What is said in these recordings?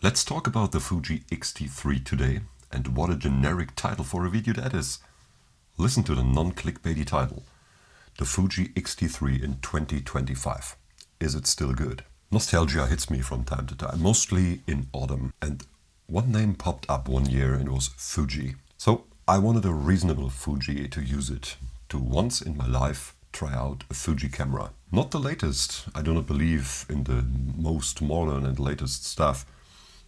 Let's talk about the Fuji Xt3 today, and what a generic title for a video that is. Listen to the non-clickbaity title. The Fuji Xt3 in 2025. Is it still good? Nostalgia hits me from time to time, mostly in autumn, and one name popped up one year and it was Fuji. So I wanted a reasonable Fuji to use it, to once in my life try out a Fuji camera. Not the latest, I do not believe in the most modern and latest stuff.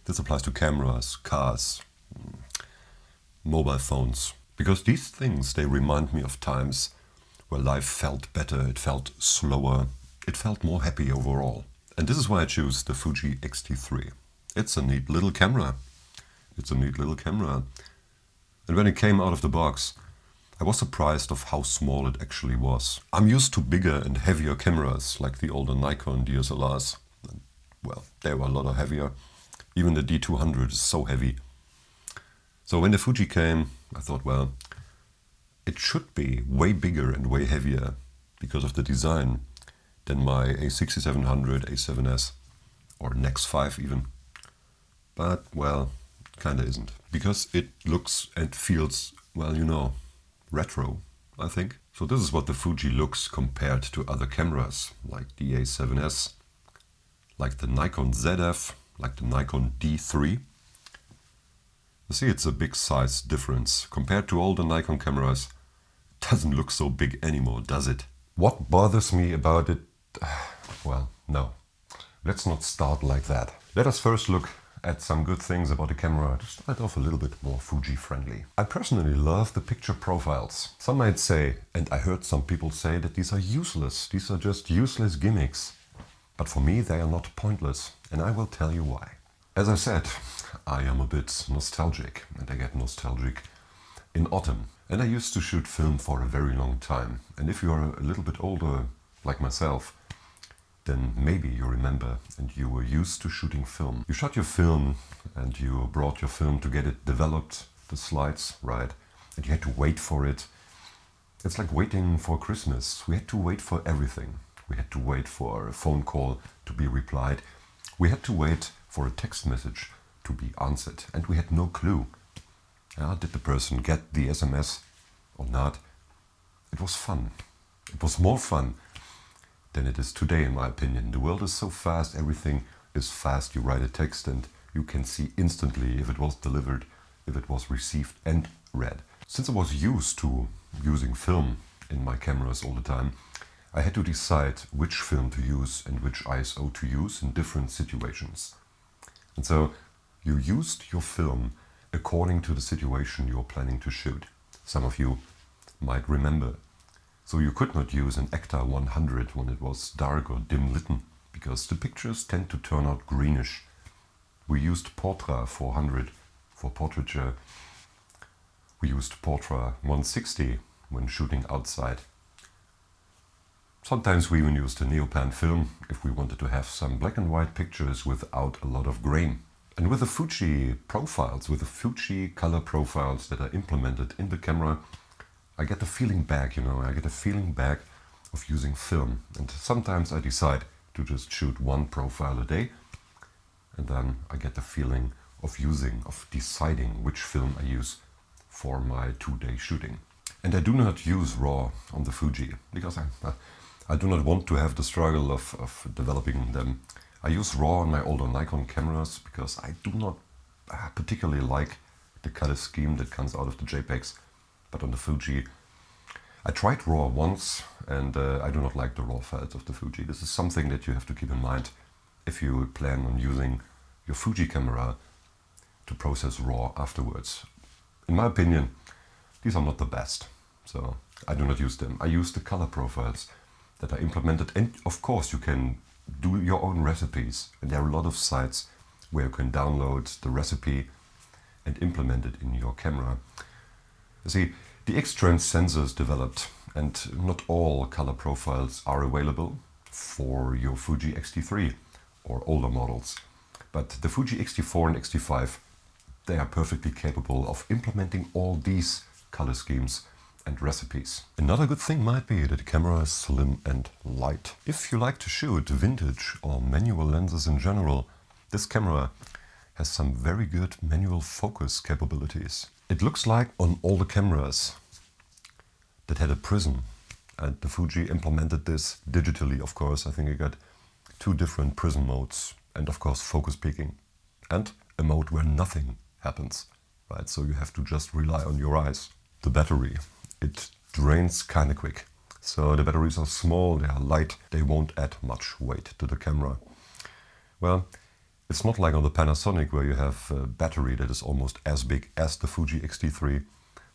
This applies to cameras, cars, mobile phones. Because these things, they remind me of times where life felt better, it felt slower, it felt more happy overall. And this is why I choose the Fuji Xt3. It's a neat little camera. And when it came out of the box, I was surprised of how small it actually was. I'm used to bigger and heavier cameras, like the older Nikon DSLRs. And, well, they were a lot heavier. Even the D200 is so heavy. So when the Fuji came, I thought, well, it should be way bigger and way heavier because of the design than my A6700, A7S, or NEX5 even. But, well, kinda isn't. Because it looks and feels, well, you know, retro, I think. So this is what the Fuji looks compared to other cameras, like the A7S, like the Nikon ZF, like the Nikon D3. You see, it's a big size difference. Compared to all the Nikon cameras, it doesn't look so big anymore, does it? What bothers me about it? Well, no. Let's not start like that. Let us first look at some good things about the camera to start off a little bit more Fuji-friendly. I personally love the picture profiles. Some might say, and I heard some people say, that these are useless. These are just useless gimmicks. But for me, they are not pointless, and I will tell you why. As I said, I am a bit nostalgic, and I get nostalgic in autumn. And I used to shoot film for a very long time. And if you are a little bit older, like myself, then maybe you remember and you were used to shooting film. You shot your film and you brought your film to get it developed, the slides, right? And you had to wait for it. It's like waiting for Christmas. We had to wait for everything. We had to wait for a phone call to be replied. We had to wait for a text message to be answered. And we had no clue. Did the person get the SMS or not? It was fun. It was more fun than it is today, in my opinion. The world is so fast, everything is fast. You write a text and you can see instantly if it was delivered, if it was received and read. Since I was used to using film in my cameras all the time, I had to decide which film to use and which ISO to use in different situations. And so you used your film according to the situation you're planning to shoot. Some of you might remember. So you could not use an Ektar 100 when it was dark or dim lit, because the pictures tend to turn out greenish. We used Portra 400 for portraiture. We used Portra 160 when shooting outside. Sometimes we even used a neopan film if we wanted to have some black and white pictures without a lot of grain. And with the Fuji profiles, with the Fuji color profiles that are implemented in the camera, I get the feeling back, I get a feeling back of using film. And sometimes I decide to just shoot one profile a day, and then I get the feeling of deciding which film I use for my 2-day shooting. And I do not use RAW on the Fuji, because I do not want to have the struggle of developing them. I use RAW on my older Nikon cameras because I do not particularly like the color scheme that comes out of the JPEGs. But on the Fuji, I tried RAW once and I do not like the RAW files of the Fuji. This is something that you have to keep in mind if you plan on using your Fuji camera to process RAW afterwards. In my opinion, these are not the best, so I do not use them. I use the color profiles that are implemented, and of course you can do your own recipes, and there are a lot of sites where you can download the recipe and implement it in your camera. You see, the X-Trans sensors developed, and not all color profiles are available for your Fuji Xt3 or older models. But the Fuji Xt4 and Xt5, they are perfectly capable of implementing all these color schemes and recipes. Another good thing might be that the camera is slim and light. If you like to shoot vintage or manual lenses in general, this camera has some very good manual focus capabilities. It looks like on all the cameras that had a prism, and the Fuji implemented this digitally, of course. I think you got 2 different prism modes, and of course focus peaking, and a mode where nothing happens, right? So you have to just rely on your eyes. The battery, it drains kind of quick. So the batteries are small, they are light, they won't add much weight to the camera. Well, it's not like on the Panasonic where you have a battery that is almost as big as the Fuji Xt3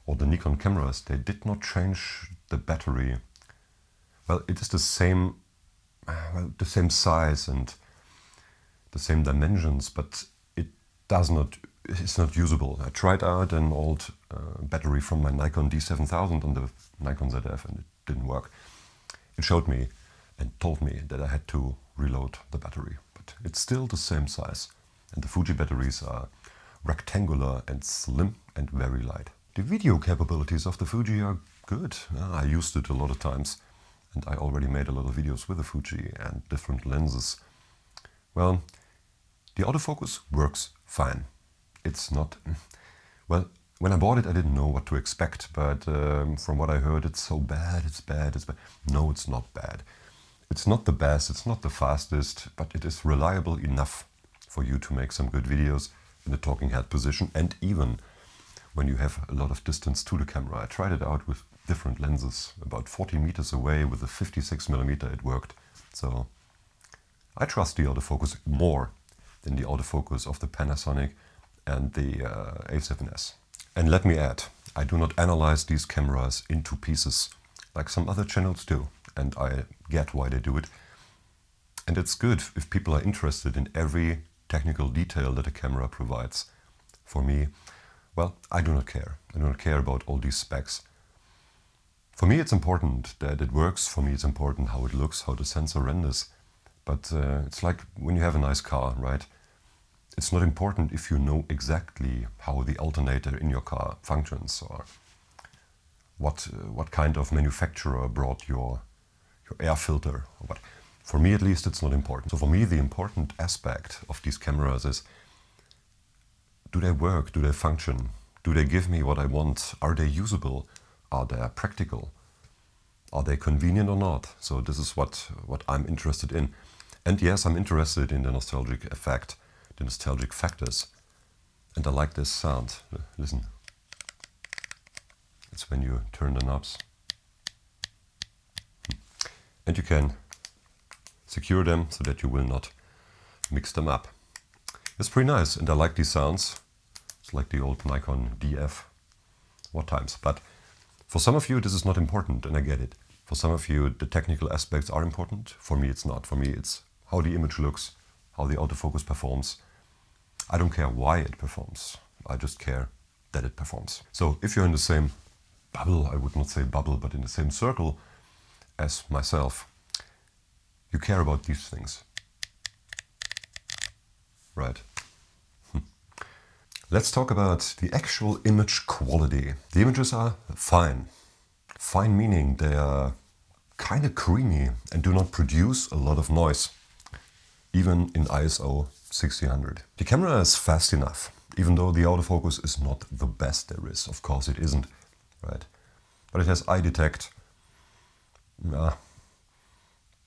or the Nikon cameras. They did not change the battery. Well, it is the same size and the same dimensions, but it's not usable. I tried out an old battery from my Nikon D7000 on the Nikon ZF and it didn't work. It showed me and told me that I had to reload the battery, but it's still the same size. And the Fuji batteries are rectangular and slim and very light. The video capabilities of the Fuji are good. I used it a lot of times and I already made a lot of videos with the Fuji and different lenses. Well, the autofocus works fine. It's not... Well, when I bought it I didn't know what to expect, but from what I heard it's so bad, it's bad. No, it's not bad. It's not the best, it's not the fastest, but it is reliable enough for you to make some good videos in the talking head position, and even when you have a lot of distance to the camera. I tried it out with different lenses. About 40 meters away with a 56mm it worked. So I trust the autofocus more than the autofocus of the Panasonic and the A7S. And let me add, I do not analyze these cameras into pieces like some other channels do, and I get why they do it. And it's good if people are interested in every technical detail that a camera provides. For me, well, I do not care. I do not care about all these specs. For me it's important that it works, for me it's important how it looks, how the sensor renders. But it's like when you have a nice car, right? It's not important if you know exactly how the alternator in your car functions or what kind of manufacturer brought your air filter or what. For me at least it's not important. So for me the important aspect of these cameras is, do they work? Do they function? Do they give me what I want? Are they usable? Are they practical? Are they convenient or not? So this is what I'm interested in. And yes, I'm interested in the nostalgic effect, the nostalgic factors. And I like this sound. Listen. It's when you turn the knobs. And you can secure them so that you will not mix them up. It's pretty nice, and I like these sounds. It's like the old Nikon DF what times. But for some of you this is not important, and I get it. For some of you the technical aspects are important. For me it's not. For me it's how the image looks, how the autofocus performs. I don't care why it performs. I just care that it performs. So if you're in the same bubble, I would not say bubble, but in the same circle as myself, you care about these things. Right. Let's talk about the actual image quality. The images are fine. Fine meaning they are kind of creamy and do not produce a lot of noise, even in ISO 1600. The camera is fast enough, even though the autofocus is not the best there is. Of course it isn't, right? But it has eye detect.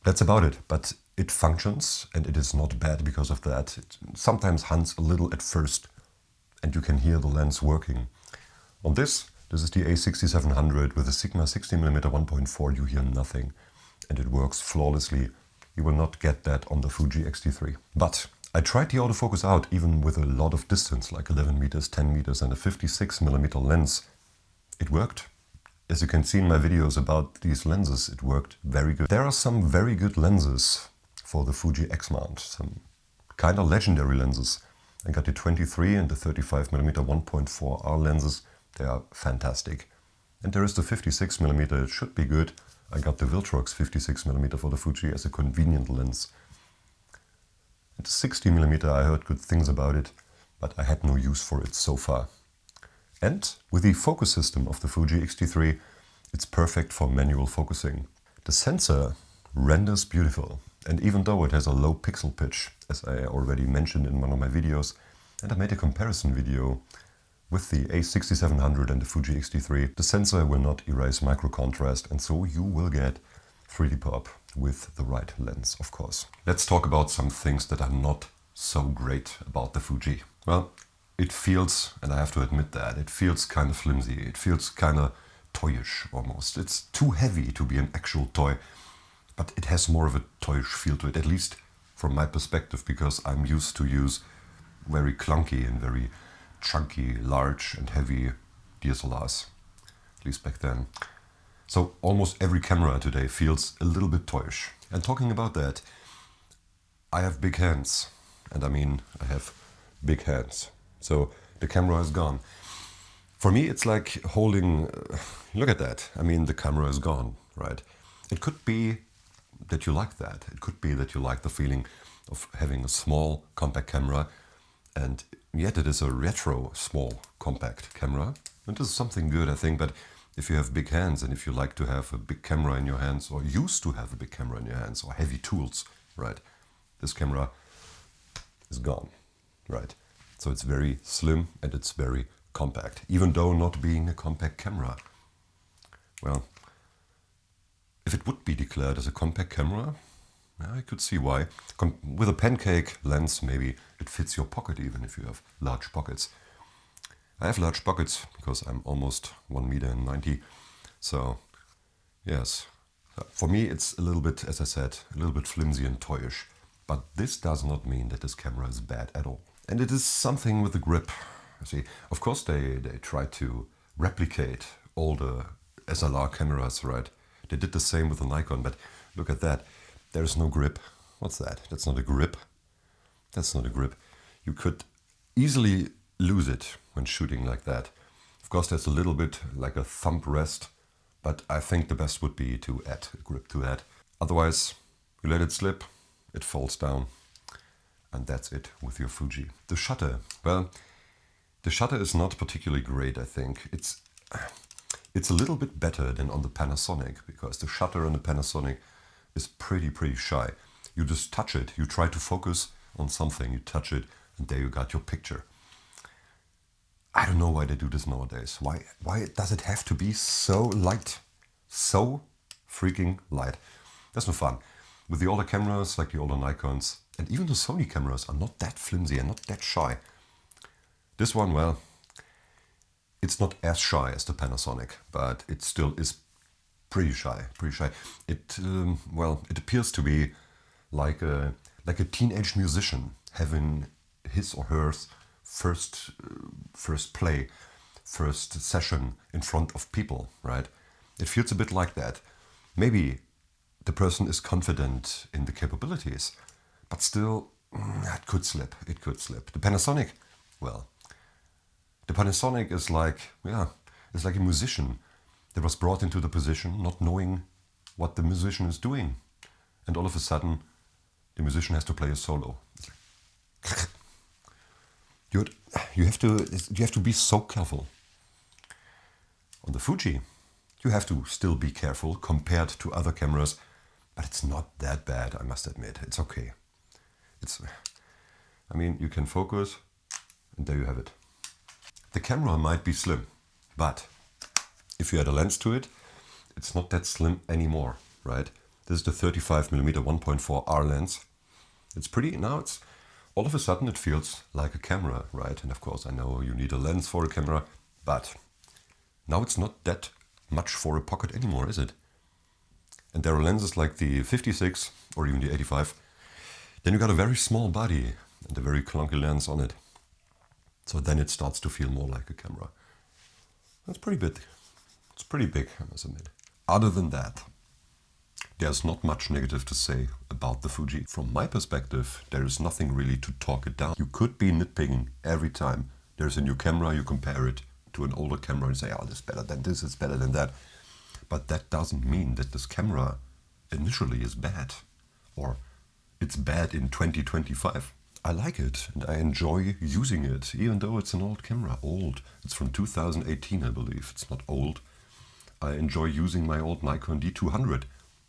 That's about it, but it functions and it is not bad because of that. It sometimes hunts a little at first and you can hear the lens working. On this is the A6700 with a Sigma 60mm 1.4, you hear nothing and it works flawlessly. You will not get that on the Fuji Xt3. But I tried the autofocus out even with a lot of distance, like 11 meters, 10 meters and a 56mm lens. It worked. As you can see in my videos about these lenses, it worked very good. There are some very good lenses for the Fuji X mount, some kind of legendary lenses. I got the 23 and the 35mm 1.4R lenses. They are fantastic. And there is the 56mm, it should be good. I got the Viltrox 56mm for the Fuji as a convenient lens. And the 60mm, I heard good things about it, but I had no use for it so far. And with the focus system of the Fuji Xt3, it's perfect for manual focusing. The sensor renders beautiful, and even though it has a low pixel pitch, as I already mentioned in one of my videos, And I made a comparison video with the A6700 and the Fuji Xt3. The sensor will not erase micro contrast, and so you will get 3D pop with the right lens, of course. Let's talk about some things that are not so great about the Fuji. Well, it feels, and I have to admit that, it feels kind of flimsy. It feels kind of toyish almost. It's too heavy to be an actual toy, but it has more of a toyish feel to it, at least from my perspective, because I'm used to use very clunky and very chunky, large and heavy DSLRs, at least back then. So almost every camera today feels a little bit toyish. And talking about that, I have big hands, and I mean I have big hands. So the camera is gone. For me it's like holding, look at that, I mean the camera is gone, right? It could be that you like that. It could be that you like the feeling of having a small compact camera, and yet it is a retro small compact camera. And this is something good, I think, but if you have big hands and if you like to have a big camera in your hands, or used to have a big camera in your hands, or heavy tools, right? This camera is gone, right? So it's very slim and it's very compact, even though not being a compact camera. Well, if it would be declared as a compact camera, I could see why. With a pancake lens, maybe it fits your pocket even if you have large pockets. I have large pockets because I'm almost 1.90 meters. So, yes. For me it's a little bit, as I said, a little bit flimsy and toyish. But this does not mean that this camera is bad at all. And it is something with the grip. See, of course they try to replicate all the SLR cameras, right? They did the same with the Nikon, but look at that. There's no grip. What's that? That's not a grip. That's not a grip. You could easily lose it when shooting like that. Of course there's a little bit like a thumb rest, but I think the best would be to add a grip to that. Otherwise, you let it slip, it falls down, and that's it with your Fuji. The shutter, well, the shutter is not particularly great, I think. It's a little bit better than on the Panasonic, because the shutter on the Panasonic is pretty shy. You just touch it, you try to focus on something, you touch it, and there you got your picture. I don't know why they do this nowadays. Why does it have to be so light? So freaking light. That's no fun. With the older cameras, like the older Nikons, and even the Sony cameras are not that flimsy and not that shy. This one, well, it's not as shy as the Panasonic, but it still is pretty shy. It well, it appears to be like a teenage musician having his or her first play, first session in front of people, right? It feels a bit like that. Maybe the person is confident in the capabilities, but still, it could slip. It could slip. The Panasonic, well, the Panasonic is like, yeah, it's like a musician that was brought into the position not knowing what the musician is doing. And all of a sudden, the musician has to play a solo. It's like, you have to be so careful. On the Fuji, you have to still be careful compared to other cameras, but it's not that bad, I must admit. It's okay. I mean, you can focus, and there you have it. The camera might be slim, but if you add a lens to it, it's not that slim anymore, right? This is the 35mm 1.4 R lens. It's pretty, now it's, all of a sudden it feels like a camera, right? And of course I know you need a lens for a camera, but now it's not that much for a pocket anymore, is it? And there are lenses like the 56 or even the 85. Then you got a very small body and a very clunky lens on it. So then it starts to feel more like a camera. That's pretty big. It's pretty big, I must admit. Other than that, there's not much negative to say about the Fuji. From my perspective, there is nothing really to talk it down. You could be nitpicking every time there's a new camera, you compare it to an older camera and say, oh, this is better than this, it's better than that. But that doesn't mean that this camera initially is bad, or it's bad in 2025. I like it and I enjoy using it, even though it's an old camera. Old. It's from 2018, I believe. It's not old. I enjoy using my old Nikon D200.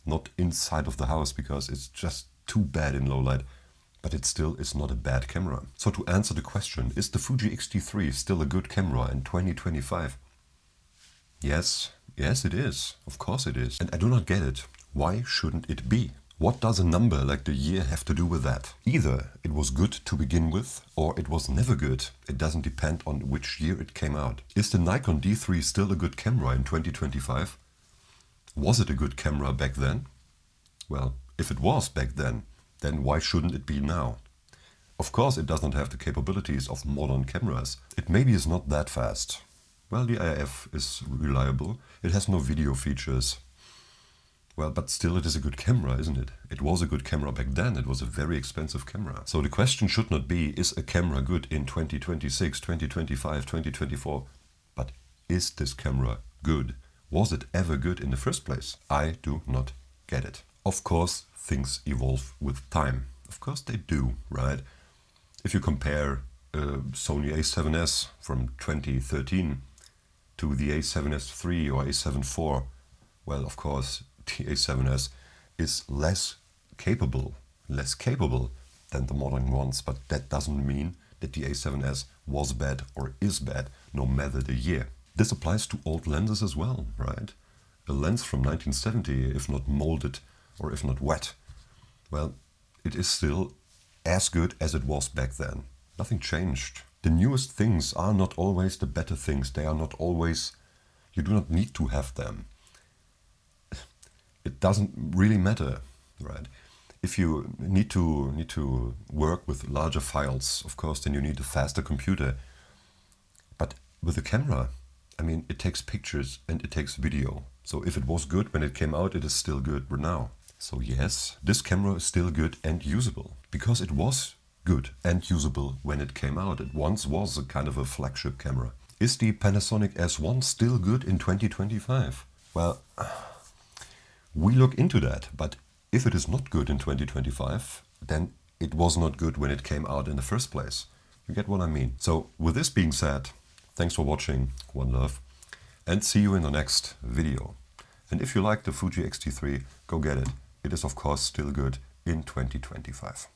Not inside of the house because it's just too bad in low light. but it still is not a bad camera. So to answer the question, is the Fuji Xt3 still a good camera in 2025? Yes, it is. Of course it is. And I do not get it. Why shouldn't it be? What does a number like the year have to do with that? Either it was good to begin with, or it was never good. It doesn't depend on which year it came out. Is the Nikon D3 still a good camera in 2025? Was it a good camera back then? Well, if it was back then why shouldn't it be now? Of course it doesn't have the capabilities of modern cameras. It maybe is not that fast. Well, the AF is reliable. It has no video features. Well, but still it is a good camera, isn't it? It was a good camera back then. It was a very expensive camera. So the question should not be, is a camera good in 2026, 2025, 2024? But is this camera good? Was it ever good in the first place? I do not get it. Of course, things evolve with time. Of course they do, right? If you compare Sony a7S from 2013 to the a7S III or a7 IV, well, of course, the a7S is less capable than the modern ones, but that doesn't mean that the a7S was bad or is bad, no matter the year. This applies to old lenses as well, right? A lens from 1970, if not molded or if not wet, well, it is still as good as it was back then. Nothing changed. The newest things are not always the better things. They are not always, you do not need to have them. It doesn't really matter, right? If you need to work with larger files, of course, then you need a faster computer. But with a camera, I mean, it takes pictures and it takes video. So if it was good when it came out, it is still good now. So yes, this camera is still good and usable. Because it was good and usable when it came out. It once was a kind of a flagship camera. Is the Panasonic S1 still good in 2025? Well, we look into that, but if it is not good in 2025, then it was not good when it came out in the first place. You get what I mean? So with this being said, thanks for watching, one love, and see you in the next video. And if you like the Fuji Xt3, go get it. It is of course still good in 2025.